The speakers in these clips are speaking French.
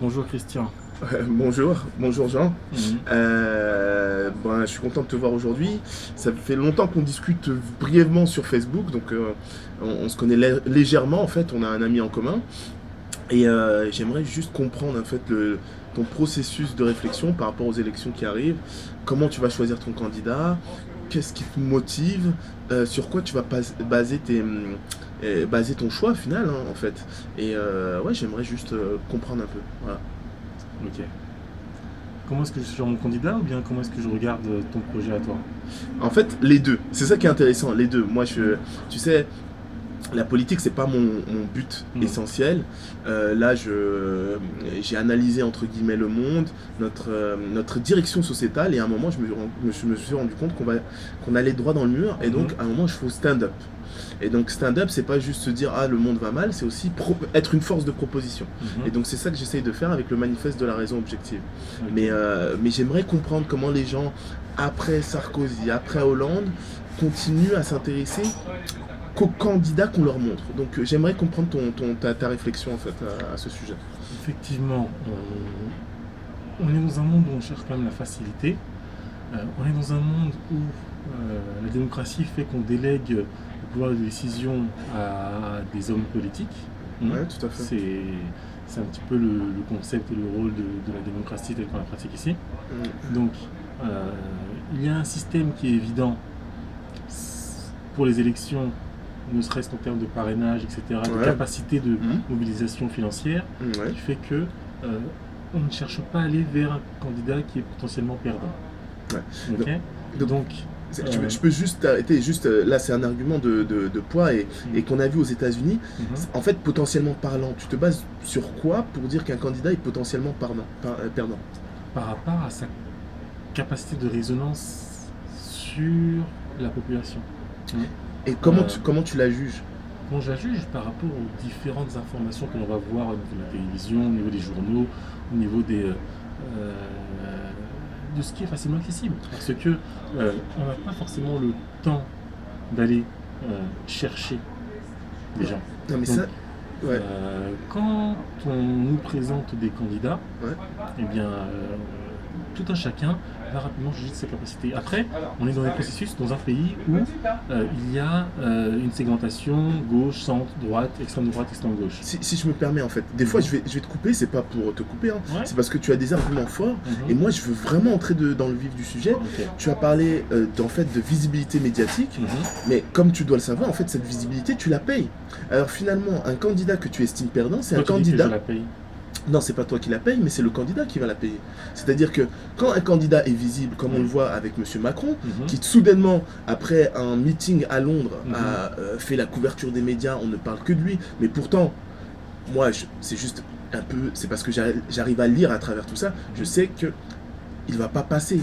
Bonjour Christian. Bonjour Jean. Mhm. Je suis content de te voir aujourd'hui. Ça fait longtemps qu'on discute brièvement sur Facebook, donc on se connaît légèrement en fait. On a un ami en commun et j'aimerais juste comprendre en fait ton processus de réflexion par rapport aux élections qui arrivent. Comment tu vas choisir ton candidat? Qu'est-ce qui te motive? Sur quoi tu vas baser ton choix final en fait? Et ouais, j'aimerais juste comprendre un peu. Voilà. Ok. Comment est-ce que je suis mon candidat ou bien comment est-ce que je regarde ton projet à toi? En fait, les deux. C'est ça qui est intéressant, les deux. Tu sais, la politique, c'est pas mon but Mhm. essentiel. Là, j'ai analysé entre guillemets le monde, notre direction sociétale, et à un moment, je me suis rendu compte qu'on allait droit dans le mur, et donc Mhm. à un moment, il faut stand-up. Et donc stand-up, c'est pas juste se dire ah le monde va mal, c'est aussi être une force de proposition. Et Mhm. donc c'est ça que j'essaye de faire avec le manifeste de la raison objective. Ok. Mais j'aimerais comprendre comment les gens après Sarkozy, après Hollande, continuent à s'intéresser qu'aux candidats qu'on leur montre. Donc j'aimerais comprendre ta réflexion en fait à ce sujet. Effectivement, on est dans un monde où on cherche quand même la facilité. On est dans un monde où la démocratie fait qu'on délègue le pouvoir de décision à des hommes politiques. Mhm. Ouais, tout à fait. C'est un petit peu le concept et le rôle de la démocratie tel qu'on la pratique ici. Mm. Donc, il y a un système qui est évident pour les élections, ne serait-ce qu'en termes de parrainage, etc., de Ouais. capacité de Mm. mobilisation financière, Ouais. qui fait que on ne cherche pas à aller vers un candidat qui est potentiellement perdant. Ouais. Ok. Donc, Donc, je peux juste arrêter, juste là c'est un argument de poids et qu'on a vu aux États-Unis. mhm. En fait, potentiellement parlant, tu te bases sur quoi pour dire qu'un candidat est potentiellement perdant? Par rapport à sa capacité de résonance sur la population. Mhm. Et Euh, comment tu la juges? Bon, je la juge par rapport aux différentes informations que l'on va voir au niveau de la télévision, au niveau des journaux, au niveau de ce qui est facilement accessible. Parce que on n'a pas forcément le temps d'aller chercher des gens. Non mais Donc, ça, ouais, quand on nous présente des candidats, ouais. eh bien, tout un chacun va rapidement juger de sa capacité. Après, on est dans des processus dans un pays où il y a une segmentation gauche, centre, droite, extrême gauche. Si je me permets en fait, des fois Mhm. je vais te couper, c'est pas pour te couper, hein, Ouais. c'est parce que tu as des arguments forts et Mhm. moi je veux vraiment entrer dans le vif du sujet. Ok. Tu as parlé en fait de visibilité médiatique, Mhm. mais comme tu dois le savoir, en fait cette visibilité tu la payes. Alors finalement, un candidat que tu estimes perdant, c'est un Toi, tu dis que je candidat. la paye. Non, c'est pas toi qui la paye, mais c'est le candidat qui va la payer. C'est-à-dire que quand un candidat est visible, comme on le voit avec M. Macron, Mhm. qui soudainement, après un meeting à Londres, Mhm. a fait la couverture des médias, on ne parle que de lui, mais pourtant, c'est juste un peu, c'est parce que j'arrive à lire à travers tout ça, je sais que il va pas passer.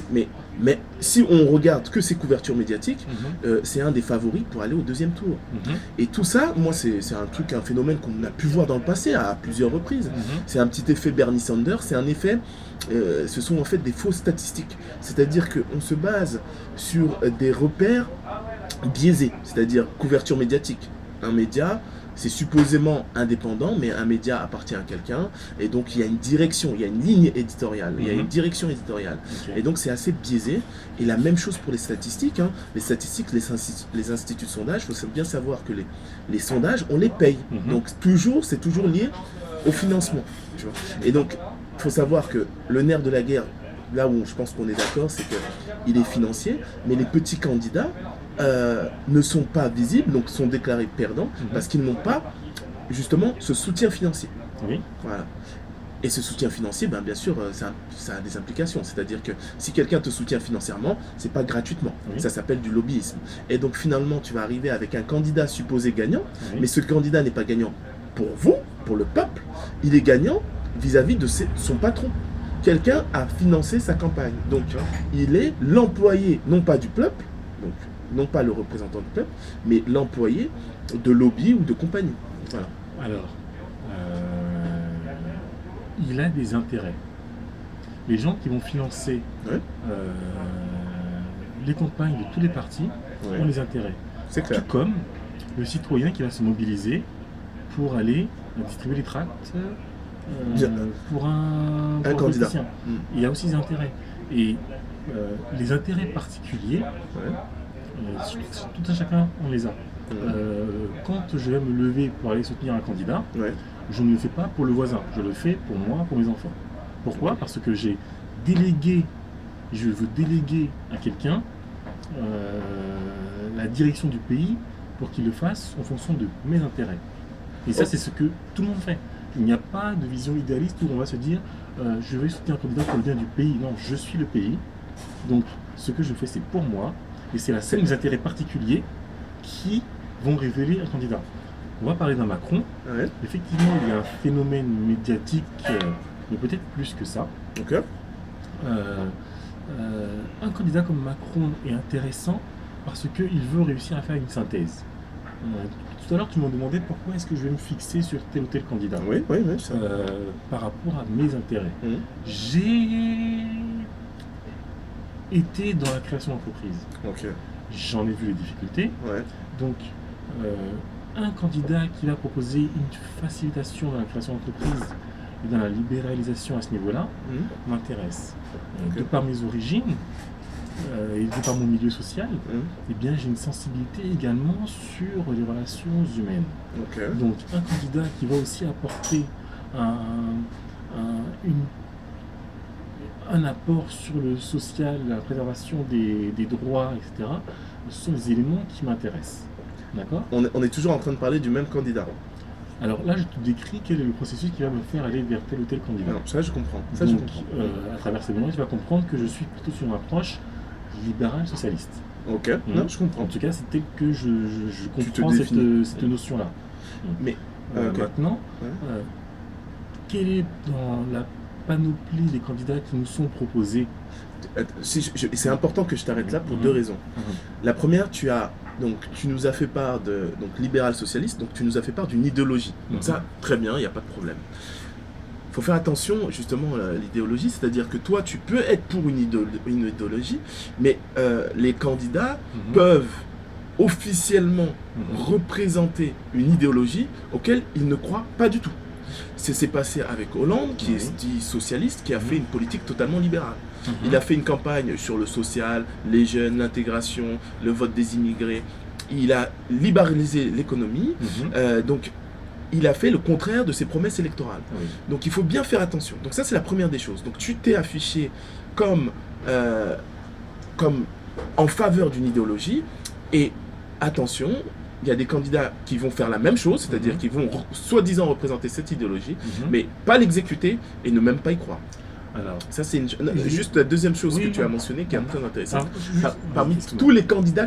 Mais si on regarde que ses couvertures médiatiques, Mhm. c'est un des favoris pour aller au deuxième tour. Mhm. Et tout ça, moi, c'est un phénomène qu'on a pu voir dans le passé à plusieurs reprises. Mhm. C'est un petit effet Bernie Sanders, c'est un effet, ce sont en fait des fausses statistiques. C'est-à-dire qu'on se base sur des repères biaisé, c'est-à-dire couverture médiatique. Un média, c'est supposément indépendant, mais un média appartient à quelqu'un, et donc il y a une direction, il y a une ligne éditoriale, il y a une direction éditoriale. Ok. Et donc c'est assez biaisé. Et la même chose pour les statistiques. Hein. Les statistiques, les instituts de sondage, il faut bien savoir que les sondages, on les paye. Mhm. Donc c'est toujours lié au financement. Tu vois. Et donc, il faut savoir que le nerf de la guerre, là où je pense qu'on est d'accord, c'est qu'il est financier, mais les petits candidats ne sont pas visibles, donc sont déclarés perdants, parce qu'ils n'ont pas justement ce soutien financier. Oui. Voilà. Et ce soutien financier, ben, bien sûr, ça a des implications. C'est-à-dire que si quelqu'un te soutient financièrement, c'est pas gratuitement. Oui. Ça s'appelle du lobbyisme. Et donc finalement, tu vas arriver avec un candidat supposé gagnant, Oui. mais ce candidat n'est pas gagnant pour vous, pour le peuple. Il est gagnant vis-à-vis de son patron. Quelqu'un a financé sa campagne. Donc il est l'employé, non pas du peuple, donc non pas le représentant du peuple, mais l'employé de lobby ou de compagnie. Voilà. Alors, il a des intérêts. Les gens qui vont financer Ouais. les campagnes de tous les partis Ouais. ont des intérêts. C'est clair. Tout comme le citoyen qui va se mobiliser pour aller distribuer les tracts Bien. pour un Un candidat. politicien. Mm. Il y a aussi des intérêts. Et les intérêts particuliers, Ouais. tout un chacun, on les a. Mm. Quand je vais me lever pour aller soutenir un candidat, Ouais. je ne le fais pas pour le voisin, je le fais pour moi, pour mes enfants. Pourquoi? Parce que je veux déléguer à quelqu'un la direction du pays pour qu'il le fasse en fonction de mes intérêts. Et ça, c'est ce que tout le monde fait. Il n'y a pas de vision idéaliste où on va se dire je vais soutenir un candidat pour le bien du pays. Non, je suis le pays. Donc, ce que je fais, c'est pour moi. Et c'est la somme des intérêts particuliers qui vont révéler un candidat. On va parler d'un Macron. Ouais. Effectivement, il y a un phénomène médiatique, mais peut-être plus que ça. Ok. Un candidat comme Macron est intéressant parce qu'il veut réussir à faire une synthèse. Tout à l'heure, tu m'as demandé pourquoi est-ce que je vais me fixer sur tel ou tel candidat. Oui, ça. Par rapport à mes intérêts. Mm. J'ai été dans la création d'entreprise. Ok. J'en ai vu les difficultés. Ouais. Donc, un candidat qui va proposer une facilitation dans la création d'entreprise et dans la libéralisation à ce niveau-là Mm. m'intéresse. Ok. De par mes origines et de par mon milieu social, Mm. eh bien, j'ai une sensibilité également sur les relations humaines. Ok. Donc, un candidat qui va aussi apporter un apport sur le social, la préservation des droits, etc., ce sont les éléments qui m'intéressent. D'accord? On est toujours en train de parler du même candidat. Alors là, je te décris quel est le processus qui va me faire aller vers tel ou tel candidat. Non, ça je comprends. Donc, à travers ces moments, tu vas comprendre que je suis plutôt sur une approche libérale socialiste. Ok. Non, je comprends. En tout cas, c'est tel que je Tu te comprends définis. cette notion-là. Mais ok. Maintenant, Ouais. quelle est dans la panoplie des candidats qui nous sont proposés? C'est important que je t'arrête là pour Mhm. deux raisons. Mhm. La première, tu nous as fait part de libéral socialiste, donc tu nous as fait part d'une idéologie. Donc Mhm. ça, très bien, il n'y a pas de problème. Il faut faire attention justement à l'idéologie, c'est-à-dire que toi, tu peux être pour une idéologie, mais les candidats Mhm. peuvent officiellement Mhm. représenter une idéologie auquel ils ne croient pas du tout. C'est passé avec Hollande, qui est dit socialiste, qui a fait une politique totalement libérale. Mhm. Il a fait une campagne sur le social, les jeunes, l'intégration, le vote des immigrés. Il a libéralisé l'économie. Mhm. Donc, il a fait le contraire de ses promesses électorales. Oui. Donc, il faut bien faire attention. Donc, ça, c'est la première des choses. Donc, tu t'es affiché comme en faveur d'une idéologie. Et attention, il y a des candidats qui vont faire la même chose, c'est-à-dire Mhm. qui vont soi-disant représenter cette idéologie, Mhm. mais pas l'exécuter et ne même pas y croire. Alors, Ça, c'est juste la deuxième chose Oui, que tu as oui. mentionnée qui est très intéressante. alors, juste- Parmi excuse-moi. tous les candidats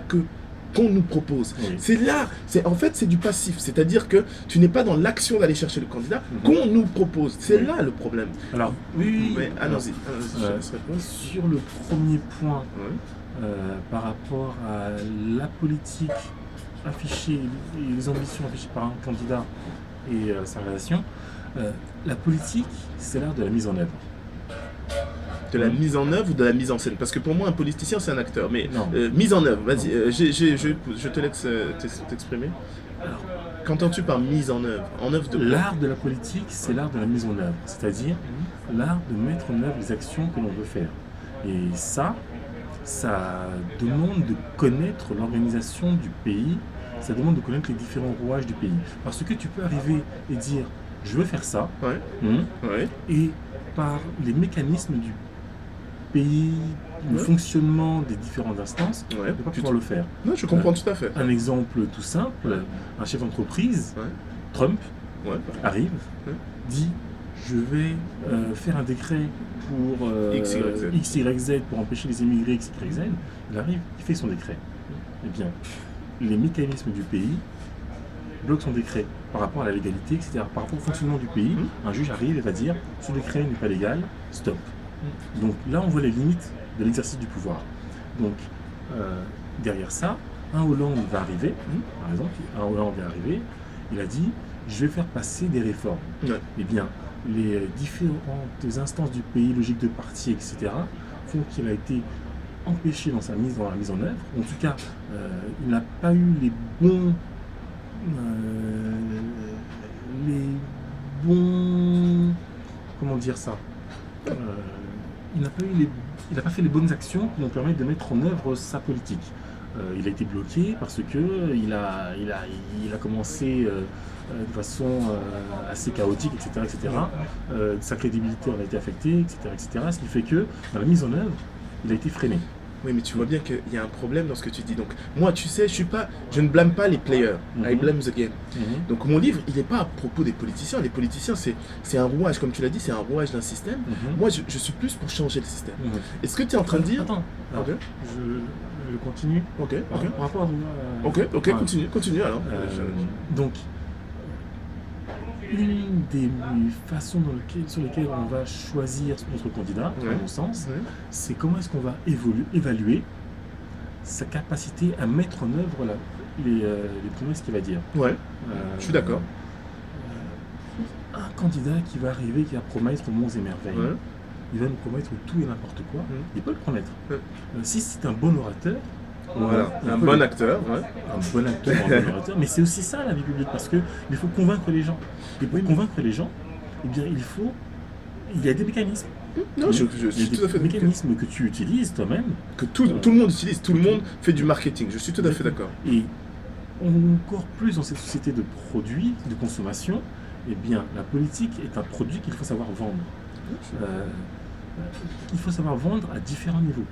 qu'on nous propose, Oui. en fait, c'est du passif. C'est-à-dire que tu n'es pas dans l'action d'aller chercher le candidat Mhm. qu'on nous propose. C'est Oui. là le problème. Alors, oui, Mais allons-y. Je Euh, laisse répondre. sur le premier point, Ouais. par rapport à la politique affichée et les ambitions affichées par un candidat et sa réalisation, la politique, c'est l'art de la mise en œuvre. De la mise en œuvre ou de la mise en scène? Parce que pour moi, un politicien, c'est un acteur. Mais Non. mise en œuvre, vas-y, je te laisse t'exprimer. Alors, Qu'entends-tu par mise en œuvre? En œuvre de quoi? l'art de la politique, c'est l'art de la mise en œuvre, c'est-à-dire l'art de mettre en œuvre les actions que l'on veut faire. Et ça demande de connaître l'organisation du pays, ça demande de connaître les différents rouages du pays. Parce que tu peux arriver et dire, je veux faire ça, Ouais, ouais. et par les mécanismes du pays, le Ouais. fonctionnement des différentes instances, Ouais, ne pas tu pouvoir le faire. Non, je comprends tout à fait. Un exemple tout simple, un chef d'entreprise, Ouais. Trump, Ouais. arrive, Ouais. dit je vais faire un décret pour X, Y, Z. X, Y, Z pour empêcher les immigrés X, Y, Z. Il arrive, il fait son décret. Eh bien, les mécanismes du pays bloquent son décret par rapport à la légalité, etc. Par rapport au fonctionnement du pays, un juge arrive et va dire ce décret n'est pas légal, stop. Donc là, on voit les limites de l'exercice du pouvoir. Donc, derrière ça, un Hollande va arriver, par exemple, un Hollande va arriver, il a dit je vais faire passer des réformes. Ouais. Eh bien, les différentes instances du pays, logique de parti, etc., font qu'il a été empêché dans la mise en œuvre. En tout cas, il n'a pas eu les bons dire ça, il n'a pas fait les bonnes actions qui vont permettre de mettre en œuvre sa politique. Il a été bloqué parce que il a commencé de façon assez chaotique, etc. etc. Sa crédibilité en a été affectée, etc., etc. Ce qui fait que dans la mise en œuvre, il a été freiné. Oui, mais tu vois bien qu'il y a un problème dans ce que tu dis. Donc, moi, tu sais, je ne blâme pas les players. I blame the game. Donc, mon livre, il n'est pas à propos des politiciens. Les politiciens, c'est un rouage, comme tu l'as dit, c'est un rouage d'un système. Moi, je suis plus pour changer le système. Est-ce que tu es en train de dire... Attends, Ok. je continue. Ok, ok. Par rapport à... Ok, continue alors. Donc, une des façons sur lesquelles on va choisir notre candidat, à mon sens, c'est comment est-ce qu'on va évaluer sa capacité à mettre en œuvre les promesses qu'il va dire. Ouais, je suis d'accord. Un candidat qui va arriver, qui va promettre monts et merveilles, il va nous promettre tout et n'importe quoi, il peut le promettre. Si c'est un bon orateur, voilà, un bon acteur. Un bon acteur, un bon orateur, mais c'est aussi ça la vie publique, parce qu'il faut convaincre les gens. Et pour convaincre les gens, eh bien, il y a des mécanismes. Non, je suis tout à fait d'accord. Des mécanismes que tu utilises toi-même. Que tout le monde utilise, tout le monde fait du marketing, je suis tout à fait d'accord. Et encore plus dans cette société de produits, de consommation, eh bien, la politique est un produit qu'il faut savoir vendre. Il faut savoir vendre à différents niveaux.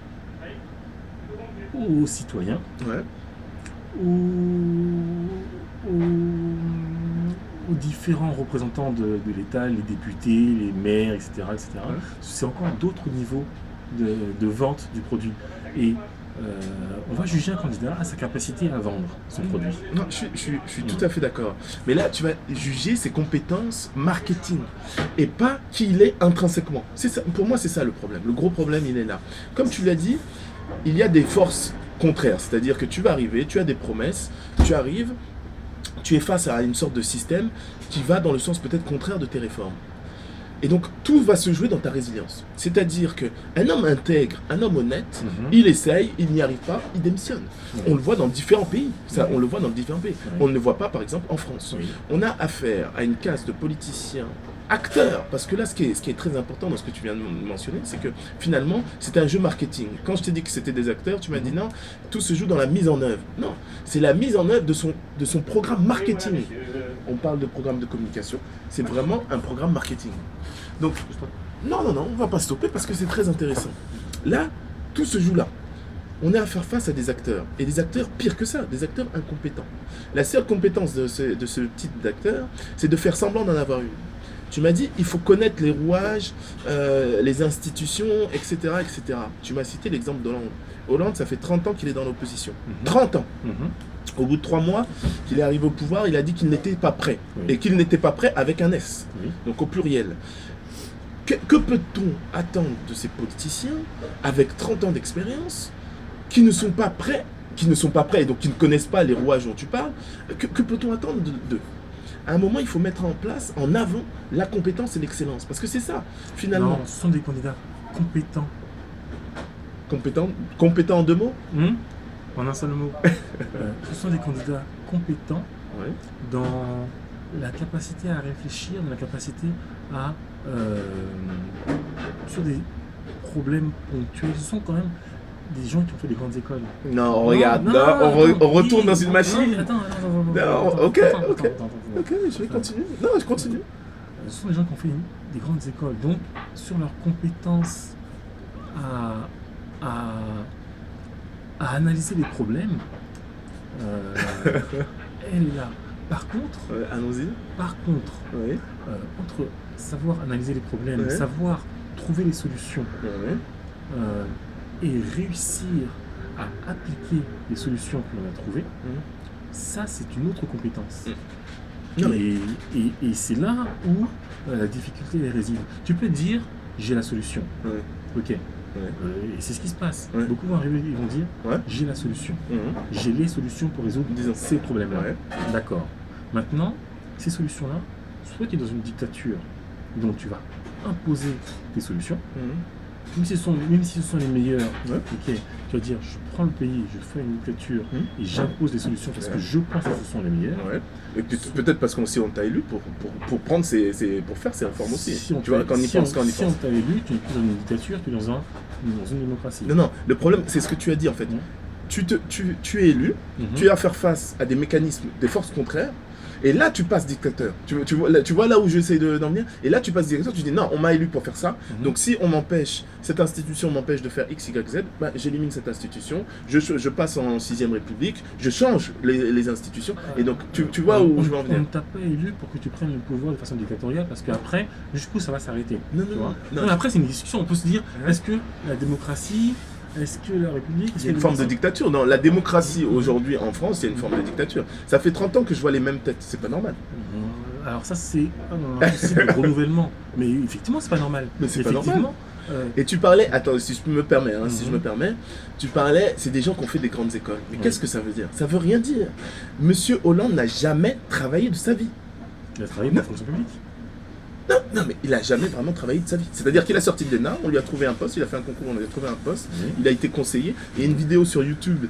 Aux citoyens, aux différents représentants de l'État, les députés, les maires, etc. etc. C'est encore d'autres niveaux de vente du produit. Et on va juger un candidat à sa capacité à vendre son produit. Non, je suis tout à fait d'accord. Mais là, tu vas juger ses compétences marketing et pas qui il est intrinsèquement. Ça, pour moi, c'est ça le problème. Le gros problème, il est là. Comme tu l'as dit, il y a des forces contraires. C'est-à-dire que tu vas arriver, tu as des promesses, tu arrives, tu es face à une sorte de système qui va dans le sens peut-être contraire de tes réformes. Et donc, tout va se jouer dans ta résilience. C'est-à-dire qu'un homme intègre, un homme honnête, il essaye, il n'y arrive pas, il démissionne. On le voit dans différents pays. On le voit dans différents pays. On ne le voit pas, par exemple, en France. On a affaire à une caste de politiciens, acteurs, parce que là, ce qui est très important dans ce que tu viens de mentionner, c'est que finalement, c'est un jeu marketing. Quand je t'ai dit que c'était des acteurs, tu m'as dit non, tout se joue dans la mise en œuvre. Non, c'est la mise en œuvre de son programme marketing. On parle de programme de communication, c'est vraiment un programme marketing. Donc, non, on ne va pas stopper parce que c'est très intéressant. Là, tout se joue là. On est à faire face à des acteurs, et des acteurs pire que ça, des acteurs incompétents. La seule compétence de ce type d'acteur, c'est de faire semblant d'en avoir une. Tu m'as dit, il faut connaître les rouages, les institutions, etc., etc. Tu m'as cité l'exemple d'Hollande. Hollande, ça fait 30 ans qu'il est dans l'opposition. 30 ans. Au bout de 3 mois qu'il est arrivé au pouvoir, il a dit qu'il n'était pas prêt. Et qu'il n'était pas prêt avec un S, donc au pluriel. Que peut-on attendre de ces politiciens, avec 30 ans d'expérience, qui ne sont pas prêts, et donc qui ne connaissent pas les rouages dont tu parles? Que peut-on attendre d'eux? À un moment, il faut mettre en place, en avant, la compétence et l'excellence. Parce que c'est ça, finalement. Non, ce sont des candidats compétents. Compétents en 2 mots? En un seul mot. Ce sont des candidats compétents dans la capacité à réfléchir, dans la capacité à... sur des problèmes ponctuels. Ce sont quand même des gens qui ont fait des grandes écoles. Non, regarde, on retourne dans une machine. Attends, ok, je vais continuer. Non, je continue. Ce sont des gens qui ont fait des grandes écoles. Donc, sur leur compétence à analyser les problèmes, elle est là. Par contre, allons-y. Entre savoir analyser les problèmes, savoir trouver les solutions, et réussir à appliquer les solutions que l'on a trouvées, ça c'est une autre compétence. Et c'est là où la difficulté réside. Tu peux dire j'ai la solution, ok. Et c'est ce qui se passe. Beaucoup vont arriver, ils vont dire j'ai la solution, j'ai les solutions pour résoudre ces problèmes-là. D'accord. Maintenant, ces solutions-là, soit tu es dans une dictature dont tu vas imposer tes solutions, même si ce sont les meilleurs, Ouais. ok, tu vas dire, je prends le pays, je fais une dictature et j'impose des solutions parce que Ouais. je pense que ce sont les meilleurs. Ouais. Et peut-être parce qu'on on t'a élu pour prendre pour faire ces réformes aussi. Si on Tu vois, t'a- quand on y si pense, quand on y si pense. on t'a élu, tu n'es plus dans une dictature, tu es dans une démocratie. Non, non, le problème, c'est ce que tu as dit en fait. Mhm. Tu es élu, Mhm. tu as à faire face à des mécanismes, des forces contraires, et là tu passes dictateur. Tu vois là où j'essaie d'en venir, et là tu passes dictateur, tu dis non, on m'a élu pour faire ça, donc si on m'empêche, cette institution m'empêche de faire X, Y, Z, bah, j'élimine cette institution, je passe en 6ème République, je change les institutions, et donc tu vois où je veux en On venir. ne t'a pas élu pour que tu prennes le pouvoir de façon dictatoriale parce qu'après, jusqu'où ça va s'arrêter. Non, tu non, vois. non. Non, mais après, c'est une discussion. On peut se dire, Ouais. est-ce que la démocratie, est-ce que la République. Il y a une forme de dictature. Non, la démocratie aujourd'hui en France, il y a une forme de dictature. Ça fait 30 ans que je vois les mêmes têtes, c'est pas normal. Alors, ça, c'est un souci de renouvellement. Mais effectivement, c'est pas normal. Mais c'est pas Effectivement, Et tu parlais, attends, si je me permets, si je Mhm. me permets, tu parlais, c'est des gens qui ont fait des grandes écoles. Mais Oui. qu'est-ce que ça veut dire? Ça veut rien dire. Monsieur Hollande n'a jamais travaillé de sa vie. il a travaillé pour la fonction publique. Non, non, mais il a jamais vraiment travaillé de sa vie. C'est-à-dire qu'il a sorti de l'ENA, on lui a trouvé un poste, il a fait un concours, on lui a trouvé un poste, Oui. il a été conseiller. Il y a une vidéo sur YouTube,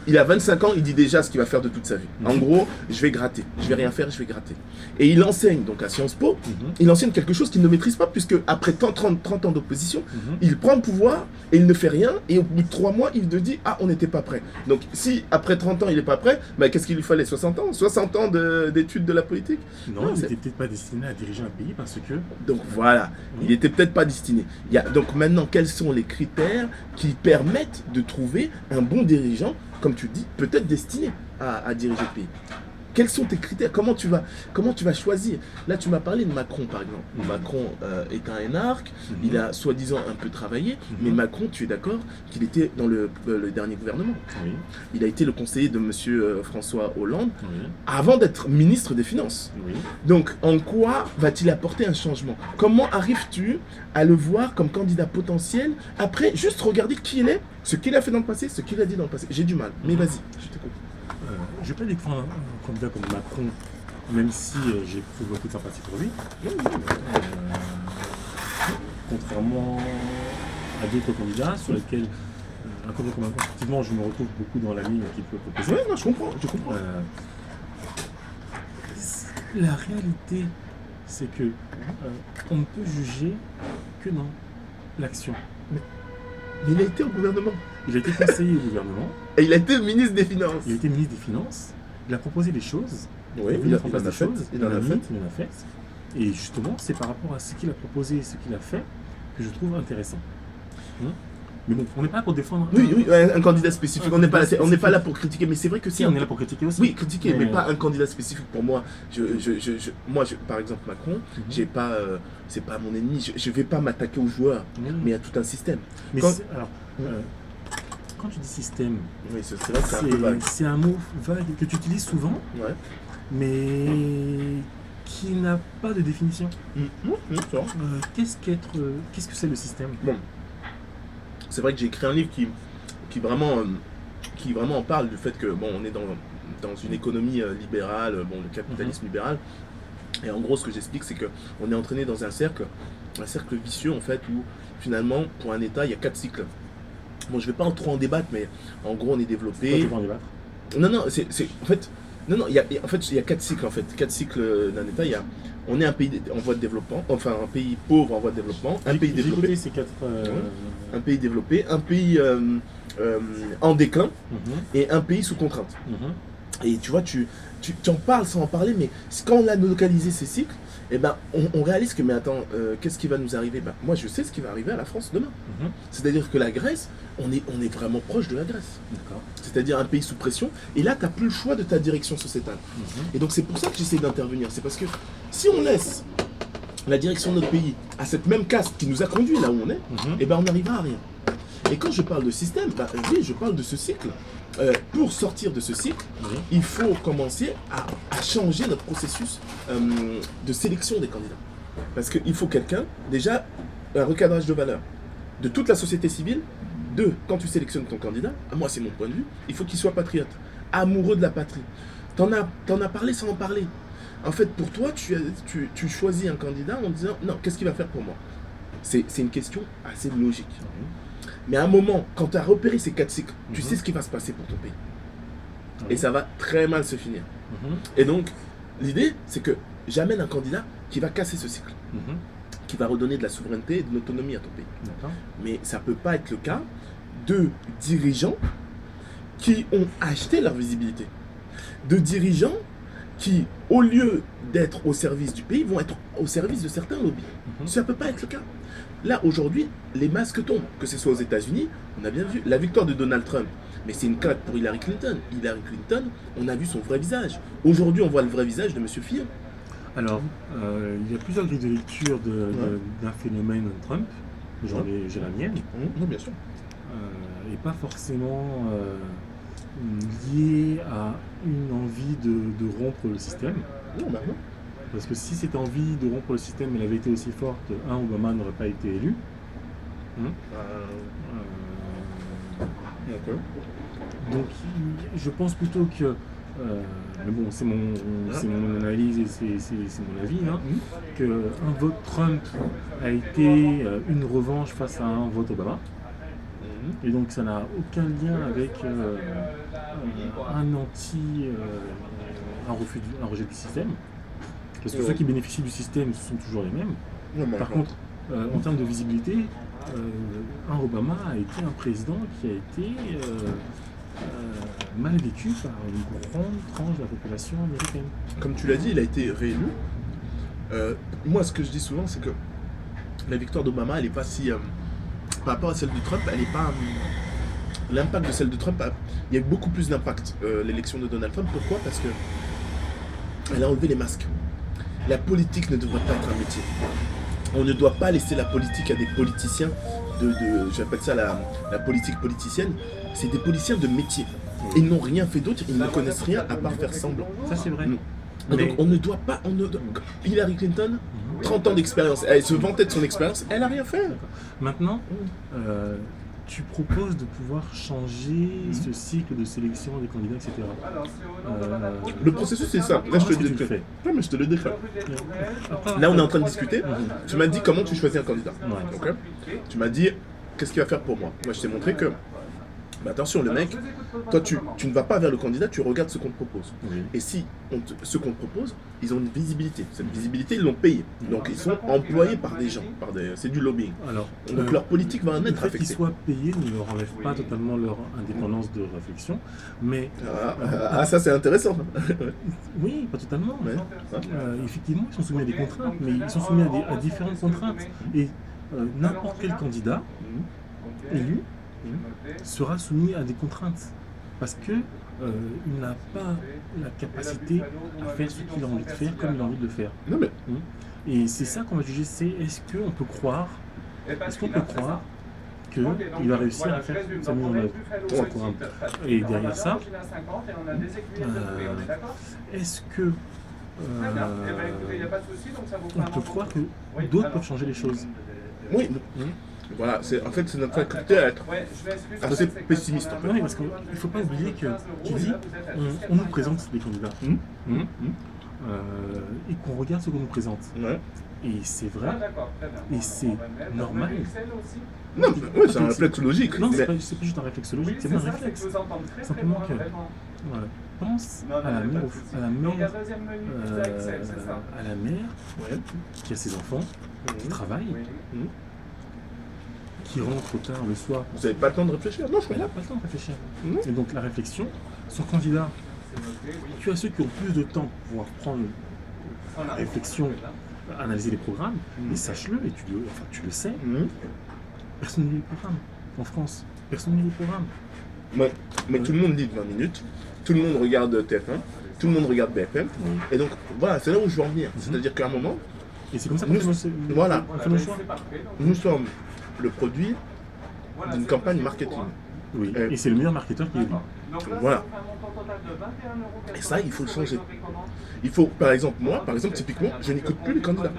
il a 25 ans, il dit déjà ce qu'il va faire de toute sa vie. En gros, je vais gratter, je vais rien faire, je vais gratter. Et il enseigne donc à Sciences Po, il enseigne quelque chose qu'il ne maîtrise pas, puisque après 30 ans d'opposition, il prend le pouvoir et il ne fait rien, et au bout de 3 mois, il te dit ah, on n'était pas prêt. Donc si après 30 ans, il n'est pas prêt, bah, qu'est-ce qu'il lui fallait? 60 ans 60 ans d'études de la politique? Non, Non, il c'est- n'était peut-être pas destiné à diriger un pays parce que. Donc voilà, il n'était peut-être pas destiné. Donc maintenant, quels sont les critères qui permettent de trouver un bon dirigeant, comme tu dis, peut-être destiné à diriger le pays? Quels sont tes critères? Comment tu vas choisir? Là, tu m'as parlé de Macron, par exemple. Macron est un énarque, il a soi-disant un peu travaillé, mais Macron, tu es d'accord qu'il était dans le dernier gouvernement. Oui, Il a été le conseiller de monsieur François Hollande oui, avant d'être ministre des Finances. oui. Donc, en quoi va-t-il apporter un changement? Comment arrives-tu à le voir comme candidat potentiel après juste regarder qui il est, ce qu'il a fait dans le passé, ce qu'il a dit dans le passé? J'ai du mal, mais vas-y, je t'écoute. Je ne vais pas défendre un candidat comme Macron, même si j'ai pris beaucoup de sympathie pour lui. Contrairement à d'autres candidats sur lesquels, un candidat comme Macron, effectivement, je me retrouve beaucoup dans la ligne qu'il peut proposer. Ouais, non, je comprends. La réalité, c'est que on ne peut juger que dans l'action. Mais il a été au gouvernement. Il a été conseiller au gouvernement, Et il a été ministre des Finances. il a été ministre des Finances, il a proposé des choses, Oui, il il a en mis en place a des fait. choses, Il en a mis, fait. il en a fait. Et justement, c'est par rapport à ce qu'il a proposé et ce qu'il a fait que je trouve intéressant. Mais bon, on n'est pas là pour défendre. Oui, un candidat spécifique. Un On n'est pas, candidat on n'est pas là spécifique. pour critiquer, mais c'est vrai que Si, c'est on est là pour critiquer aussi. Oui, critiquer, mais pas un candidat spécifique pour moi. Moi, par exemple, Macron, j'ai pas, c'est pas mon ennemi. Je vais pas m'attaquer aux joueurs, mais à tout un système. Mais Quand- quand tu dis système, Oui, c'est vrai que c'est un peu vague. c'est un mot vague que tu utilises souvent, Ouais. mais qui n'a pas de définition. C'est vrai. Qu'est-ce que c'est le système? Bon, c'est vrai que j'ai écrit un livre qui vraiment en parle du fait que bon, on est dans une économie libérale, le capitalisme libéral. Et en gros, ce que j'explique, c'est que on est entraîné dans un cercle vicieux en fait, où finalement, pour un État, il y a 4 cycles. Bon, je vais pas trop en débattre, mais en gros, on est Toi, développé. tu peux en débattre. Non, c'est en fait. Non, il y a 4 cycles en fait. 4 cycles d'un État. On est un pays en voie de développement, enfin un pays pauvre en voie de développement, un pays J'ai développé, écouté ces quatre. un pays développé, un pays en déclin et un pays sous contrainte. Et tu vois, tu en parles sans en parler, mais quand on a localisé ces cycles, eh ben, on réalise que, mais attends, qu'est-ce qui va nous arriver? Ben, moi, je sais ce qui va arriver à la France demain. C'est-à-dire que la Grèce, on est vraiment proche de la Grèce. D'accord. C'est-à-dire un pays sous pression, et là, tu n'as plus le choix de ta direction sociétale. Et donc, c'est pour ça que j'essaie d'intervenir. C'est parce que si on laisse la direction de notre pays à cette même caste qui nous a conduit là où on est, eh ben, on n'arrivera à rien. Et quand je parle de système, oui, je parle de ce cycle. Pour sortir de ce cycle, il faut commencer à changer notre processus de sélection des candidats. Parce qu'il faut quelqu'un, déjà, un recadrage de valeurs de toute la société civile. Quand tu sélectionnes ton candidat, moi c'est mon point de vue, il faut qu'il soit patriote, amoureux de la patrie. T'en as parlé sans en parler. En fait, pour toi, tu choisis un candidat en disant, non, qu'est-ce qu'il va faire pour moi? C'est une question assez logique. Mais à un moment, quand tu as repéré ces 4 cycles, tu sais ce qui va se passer pour ton pays. Et ça va très mal se finir. Et donc, l'idée, c'est que j'amène un candidat qui va casser ce cycle, qui va redonner de la souveraineté et de l'autonomie à ton pays. Mais ça ne peut pas être le cas de dirigeants qui ont acheté leur visibilité. De dirigeants qui, au lieu d'être au service du pays, vont être au service de certains lobbies. Ça ne peut pas être le cas. Là, aujourd'hui, les masques tombent, que ce soit aux États-Unis, on a bien vu la victoire de Donald Trump, mais c'est une claque pour Hillary Clinton. Hillary Clinton, on a vu son vrai visage. Aujourd'hui, on voit le vrai visage de M. Fillon. Alors, il y a plusieurs grilles de lecture d'un phénomène Trump. J'ai la mienne. Non, bien sûr. Et pas forcément liée à une envie de rompre le système. Non, bah non. Parce que si cette envie de rompre le système elle avait été aussi forte, Obama n'aurait pas été élu. Donc je pense plutôt que, mais bon c'est mon analyse et c'est mon avis, qu'un vote Trump a été une revanche face à un vote Obama. Et donc ça n'a aucun lien avec un rejet du système. Parce que ceux qui bénéficient du système, ce sont toujours les mêmes. Par contre, en termes de visibilité, Obama a été un président qui a été mal vécu par une grande tranche de la population américaine. Comme tu l'as dit, il a été réélu. Moi, ce que je dis souvent, c'est que la victoire d'Obama, elle n'est pas si... par rapport à celle de Trump, elle n'est pas... l'impact de celle de Trump, il y a eu beaucoup plus d'impact, l'élection de Donald Trump. Pourquoi ? Parce que elle a enlevé les masques. La politique ne devrait pas être un métier. On ne doit pas laisser la politique à des politiciens j'appelle ça la politique politicienne. C'est des politiciens de métier. Ils n'ont rien fait d'autre, ils ne connaissent rien à part faire semblant. Ça c'est vrai. Mais donc on ne doit pas... Hillary Clinton, 30 ans d'expérience, elle se vantait de son expérience, elle n'a rien fait. Maintenant, tu proposes de pouvoir changer ce cycle de sélection des candidats, etc. Le processus c'est ça. Là je te le décris. Non mais je te le décris. Là on est en train de discuter. Tu m'as dit comment tu choisis un candidat. Okay. Tu m'as dit qu'est-ce qu'il va faire pour moi. Moi je t'ai montré que mais attention, le mec, toi tu ne vas pas vers le candidat, tu regardes ce qu'on te propose. Et si ce qu'on te propose, ils ont une visibilité. Cette visibilité, ils l'ont payée. Donc ils sont employés par des gens. C'est du lobbying. Alors, donc leur politique va en être affectée. Le fait qu'ils soient payés ne leur enlève pas totalement leur indépendance de réflexion. Mais, ça c'est intéressant. Oui, pas totalement. Effectivement, ils sont soumis à des contraintes, mais ils sont soumis à différentes contraintes. Et n'importe quel candidat élu sera soumis à des contraintes parce que il n'a pas la capacité à faire ce qu'il a envie de faire comme il a envie de le faire. Non mais... Et c'est ça qu'on va juger, c'est est-ce qu'on peut croire qu'il va réussir à faire sa mise en œuvre, son programme. Et derrière ça, est-ce que on peut croire que d'autres peuvent changer les choses? Oui. Voilà, en fait, c'est notre faculté à être assez pessimiste. En fait. Oui, parce qu'il ne faut pas oublier que tu dis, on nous présente des candidats et qu'on regarde ce qu'on nous présente. Et c'est vrai, et c'est normal. Non, c'est un réflexe logique. Non, c'est pas juste un réflexe logique, c'est pas un réflexe. Simplement que, pense à la mère qui a ses enfants, qui travaille, qui rentre tard le soir. Vous n'avez pas le temps de réfléchir? Non, je comprends. Elle n'a pas le temps de réfléchir. Et donc la réflexion, son candidat, tu as ceux qui ont plus de temps pour pouvoir prendre la réflexion, analyser les programmes, et sache-le, et tu le sais, personne ne lit les programmes en France. Personne ne lit les programmes. Mais tout le monde lit de 20 minutes, tout le monde regarde TF1, tout le monde regarde BFM, et donc voilà, c'est là où je veux en venir. C'est-à-dire qu'à un moment, et c'est comme ça qu'on fait nos choix. Nous sommes le produit d'une campagne marketing. Oui, et c'est le meilleur marketeur qui est élu. Voilà. Et ça, il faut le changer. Il faut, par exemple, typiquement, je n'écoute plus les candidats.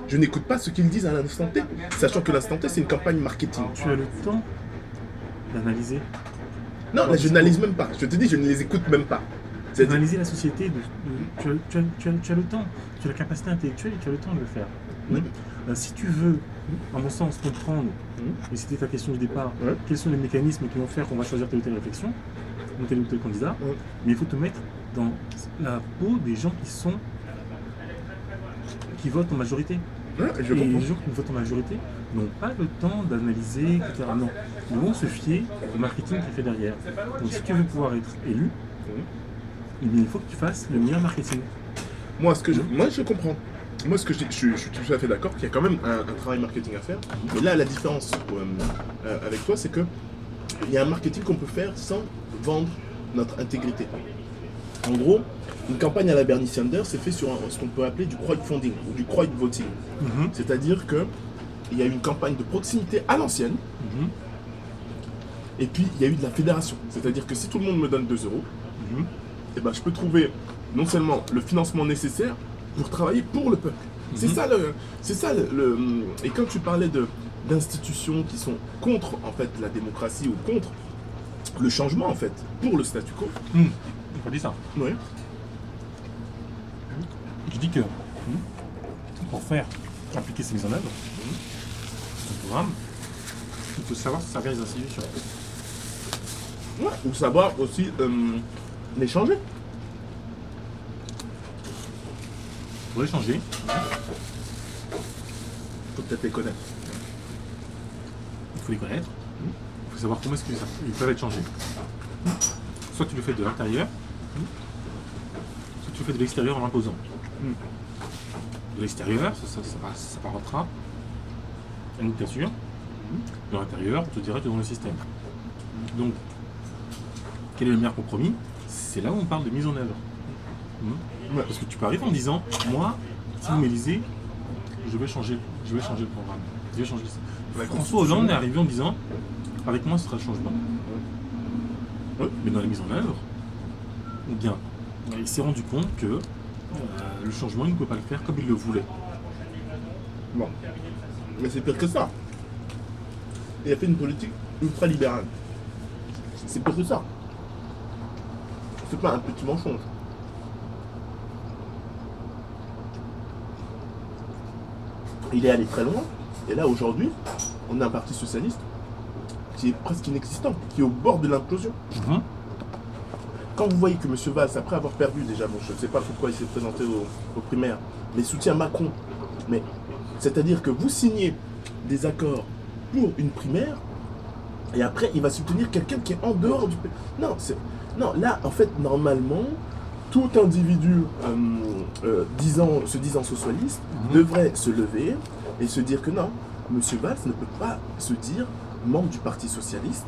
Je n'écoute pas ce qu'ils disent à l'instant T, sachant que l'instant T, c'est une campagne marketing. Tu as le temps d'analyser? Non, là, je n'analyse même pas. Je te dis, je ne les écoute même pas. C'est d'analyser la société. Tu as le temps, tu as la capacité intellectuelle et tu as le temps de le faire. Si tu veux, à mon sens, comprendre, et c'était ta question du départ, quels sont les mécanismes qui vont faire qu'on va choisir telle ou telle réflexion, ou tel candidat, mais il faut te mettre dans la peau des gens qui votent en majorité. Et les gens qui votent en majorité n'ont pas le temps d'analyser, etc. Non, ils vont se fier au marketing qui est fait derrière. Donc si tu veux pouvoir être élu, il faut que tu fasses le meilleur marketing. Moi, je comprends. Moi, je suis tout à fait d'accord qu'il y a quand même un travail marketing à faire. Mais là, la différence avec toi, c'est que il y a un marketing qu'on peut faire sans vendre notre intégrité. En gros, une campagne à la Bernie Sanders, c'est fait sur ce qu'on peut appeler du crowdfunding ou du crowdvoting. C'est-à-dire qu'il y a eu une campagne de proximité à l'ancienne, et puis il y a eu de la fédération. C'est-à-dire que si tout le monde me donne 2 euros, eh ben, je peux trouver non seulement le financement nécessaire pour travailler pour le peuple. C'est ça et quand tu parlais d'institutions qui sont contre en fait la démocratie ou contre le changement en fait pour le statu quo. On dit ça. Oui. Je dis que pour faire appliquer ces mises en œuvre, ce programme, il faut savoir se servir des institutions. Ouais, ou savoir aussi les changer. Pour les changer, Il faut peut-être les connaître. il faut les connaître, il faut savoir comment est-ce qu'ils peuvent être changés. Soit tu le fais de l'intérieur, soit tu le fais de l'extérieur en imposant. De l'extérieur, ça permettra une dictature. De l'intérieur, on te dirait dans le système. Donc, quel est le meilleur compromis? C'est là où on parle de mise en œuvre. Parce que tu peux arriver en me disant, moi, si vous m'élisez, je vais changer le programme. Je vais changer ça. François Hollande est arrivé en disant, avec moi, ce sera le changement. Mais dans la mise en œuvre, ou bien, il s'est rendu compte que le changement, il ne peut pas le faire comme il le voulait. Bon. Mais c'est pire que ça. Il a fait une politique ultra-libérale. C'est pire que ça. C'est pas un petit mensonge. Il est allé très loin. Et là, aujourd'hui, on a un parti socialiste qui est presque inexistant, qui est au bord de l'implosion. Quand vous voyez que M. Valls, après avoir perdu déjà, bon, je ne sais pas pourquoi il s'est présenté aux primaires, mais soutient Macron. Mais c'est-à-dire que vous signez des accords pour une primaire, et après, il va soutenir quelqu'un qui est en dehors du pays. Non, là, en fait, normalement, tout individu se disant socialiste devrait se lever et se dire que non, M. Valls ne peut pas se dire membre du Parti socialiste.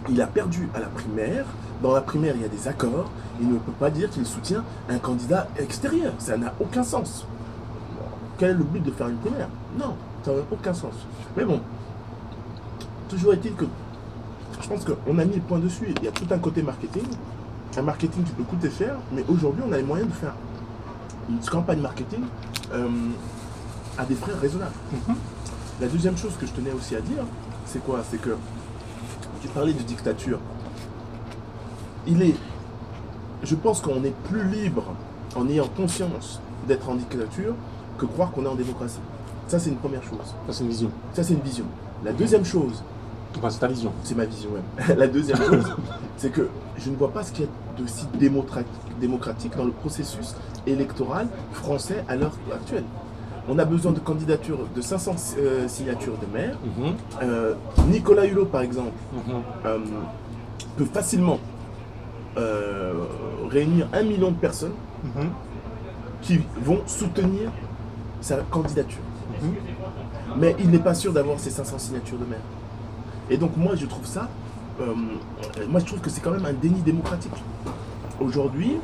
Il a perdu à la primaire. Dans la primaire, il y a des accords. Il ne peut pas dire qu'il soutient un candidat extérieur. Ça n'a aucun sens. Quel est le but de faire une primaire? Non, ça n'a aucun sens. Mais bon, toujours est-il que je pense qu'on a mis le point dessus. Il y a tout un côté marketing. Un marketing qui peut coûter cher, mais aujourd'hui, on a les moyens de faire une campagne marketing à des frais raisonnables. La deuxième chose que je tenais aussi à dire, c'est quoi? C'est que tu parlais de dictature. Je pense qu'on est plus libre en ayant conscience d'être en dictature que croire qu'on est en démocratie. Ça, c'est une première chose. Ça, c'est une vision. Ça, c'est une vision. La deuxième chose, Enfin, c'est ta vision. c'est ma vision même. La deuxième chose, c'est que je ne vois pas ce qu'il y a de si démocratique dans le processus électoral français à l'heure actuelle. On a besoin de candidatures de 500 signatures de maires. Nicolas Hulot, par exemple, peut facilement réunir 1 million de personnes qui vont soutenir sa candidature. Mais il n'est pas sûr d'avoir ces 500 signatures de maires. Et donc moi je trouve ça, moi je trouve que c'est quand même un déni démocratique. Aujourd'hui,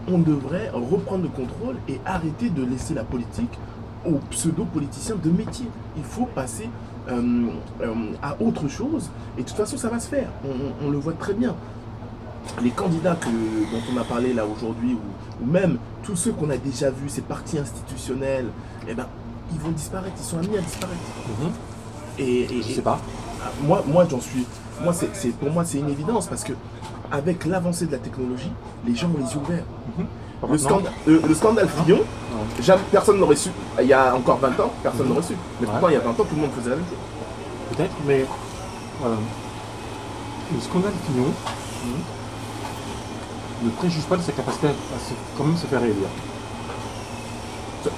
on devrait reprendre le contrôle et arrêter de laisser la politique aux pseudo-politiciens de métier. Il faut passer à autre chose. Et de toute façon, ça va se faire. On le voit très bien. Les candidats dont on a parlé là aujourd'hui, ou même tous ceux qu'on a déjà vus, ces partis institutionnels, eh ben, ils vont disparaître. Ils sont amenés à disparaître. Je sais pas. Moi, pour moi, c'est une évidence parce que avec l'avancée de la technologie, les gens ont les yeux ouverts. pas Le maintenant. scandale Fillon, Ouais. jamais, personne n'aurait su. Il y a encore 20 ans, personne n'aurait su. Mais Ouais. pourtant, il y a 20 ans, tout le monde faisait la même chose. Peut-être, mais le scandale Fillon ne préjuge pas de sa capacité à quand même se faire réélire.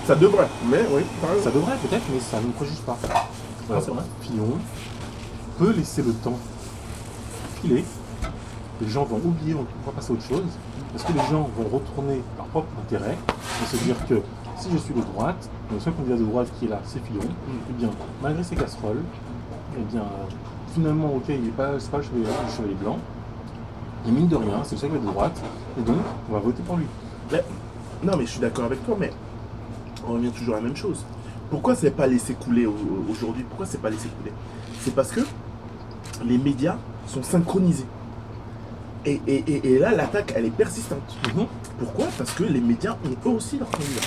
Ça devrait, mais oui, par exemple. Ça devrait peut-être, mais ça ne préjuge pas. C'est vrai. Fillon peut laisser le temps filer. Les gens vont oublier, on va passer à autre chose, parce que les gens vont retourner leur propre intérêt et se dire que si je suis de droite, le seul candidat de droite qui est là, c'est Fillon, et bien, malgré ses casseroles, et bien, finalement, ok, c'est pas le chevalier blanc, et mine de rien, c'est le seul candidat de droite, et donc, on va voter pour lui. Mais, non, mais je suis d'accord avec toi, mais on revient toujours à la même chose. Pourquoi c'est pas laissé couler aujourd'hui? Pourquoi c'est pas laissé couler? C'est parce que les médias sont synchronisés. Et là, l'attaque, elle est persistante. Pourquoi? Parce que les médias ont eux aussi leur candidat.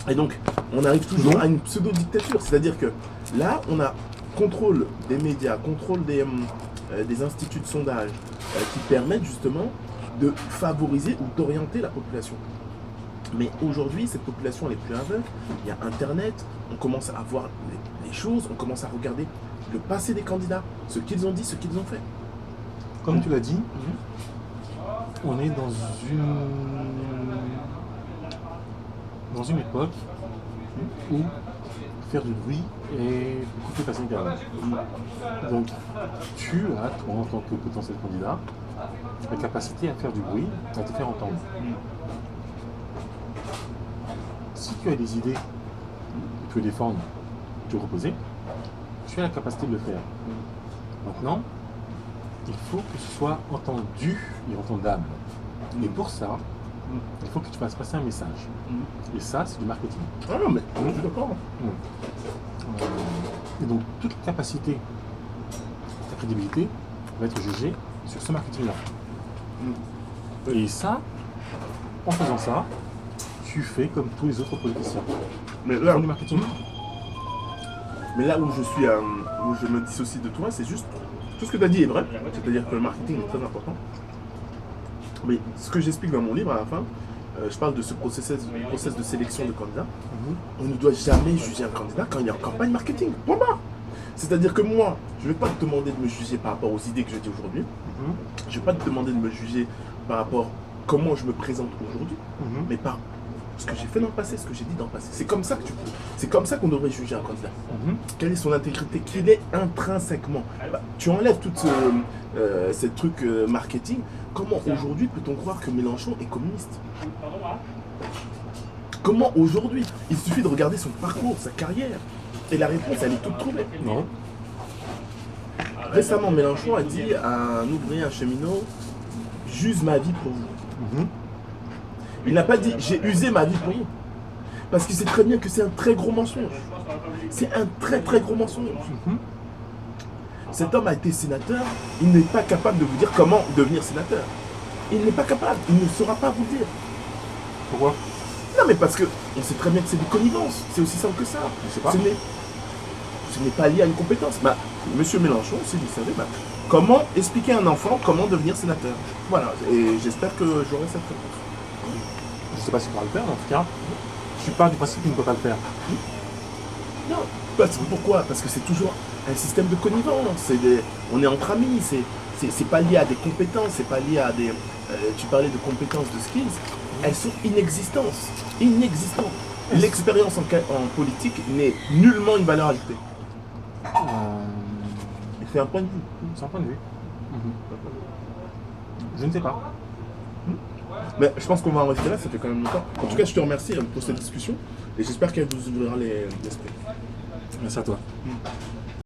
Et donc, on arrive toujours à une pseudo-dictature. C'est-à-dire que là, on a contrôle des médias, contrôle des instituts de sondage qui permettent justement de favoriser ou d'orienter la population. Mais aujourd'hui, cette population, elle est plus aveugle. Il y a Internet, on commence à voir les choses, on commence à regarder le passé des candidats, ce qu'ils ont dit, ce qu'ils ont fait. Comme tu l'as dit, on est dans une époque où faire du bruit est beaucoup plus facile qu'avant. Donc, tu as, toi, en tant que potentiel candidat, la capacité à faire du bruit, à te faire entendre. Si tu as des idées que tu veux défendre, tu veux reposer, tu as la capacité de le faire. Maintenant, il faut que ce soit entendu et entendable. Et pour ça, il faut que tu fasses passer un message. Et ça, c'est du marketing. Ah non, mais je suis d'accord. Et donc, toute capacité, ta crédibilité, va être jugée sur ce marketing-là. Et ça, en faisant ça, tu fais comme tous les autres politiciens. Mais là, du marketing. Mais là où je suis, où je me dissocie de toi, c'est juste tout ce que tu as dit est vrai. C'est-à-dire que le marketing est très important. Mais ce que j'explique dans mon livre à la fin, je parle de ce process de sélection de candidats. On ne doit jamais juger un candidat quand il est en campagne marketing. Point barre. C'est-à-dire que moi, je ne vais pas te demander de me juger par rapport aux idées que je dis aujourd'hui. Je ne vais pas te demander de me juger par rapport à comment je me présente aujourd'hui, mais par ce que j'ai fait dans le passé, ce que j'ai dit dans le passé. C'est comme ça que c'est comme ça qu'on devrait juger un candidat. Quelle est son intégrité, qu'il est intrinsèquement. Tu enlèves tout ce truc marketing. Comment aujourd'hui peut-on croire que Mélenchon est communiste? Comment aujourd'hui? Il suffit de regarder son parcours, sa carrière. Et la réponse, elle est toute trouvée. Non. Récemment, Mélenchon a dit à un ouvrier, un cheminot, j'use ma vie pour vous. Il n'a pas dit j'ai usé ma vie pour vous. Parce qu'il sait très bien que c'est un très gros mensonge. C'est un très très gros mensonge. Cet homme a été sénateur, il n'est pas capable de vous dire comment devenir sénateur. Il n'est pas capable, il ne saura pas vous le dire. Pourquoi? Non mais parce que on sait très bien que c'est des connivences, c'est aussi simple que ça. Je sais pas. Ce n'est pas lié à une compétence. Monsieur Mélenchon, si vous savez, comment expliquer à un enfant comment devenir sénateur? Voilà, et j'espère que j'aurai cette réponse. Je ne sais pas si tu pourras le faire, mais en tout cas, je pars du principe qu'il ne peut pas le faire. Non, pourquoi? Parce que c'est toujours un système de connivence. On est entre amis, c'est pas lié à des compétences, c'est pas lié à des... tu parlais de compétences, de skills, elles sont inexistantes. L'expérience en politique n'est nullement une valeur ajoutée. C'est un point de vue. C'est un point de vue. Je ne sais pas. Mais je pense qu'on va en rester là, ça fait quand même longtemps. En tout cas, je te remercie pour cette discussion et j'espère qu'elle vous ouvrira l'esprit. Merci à toi.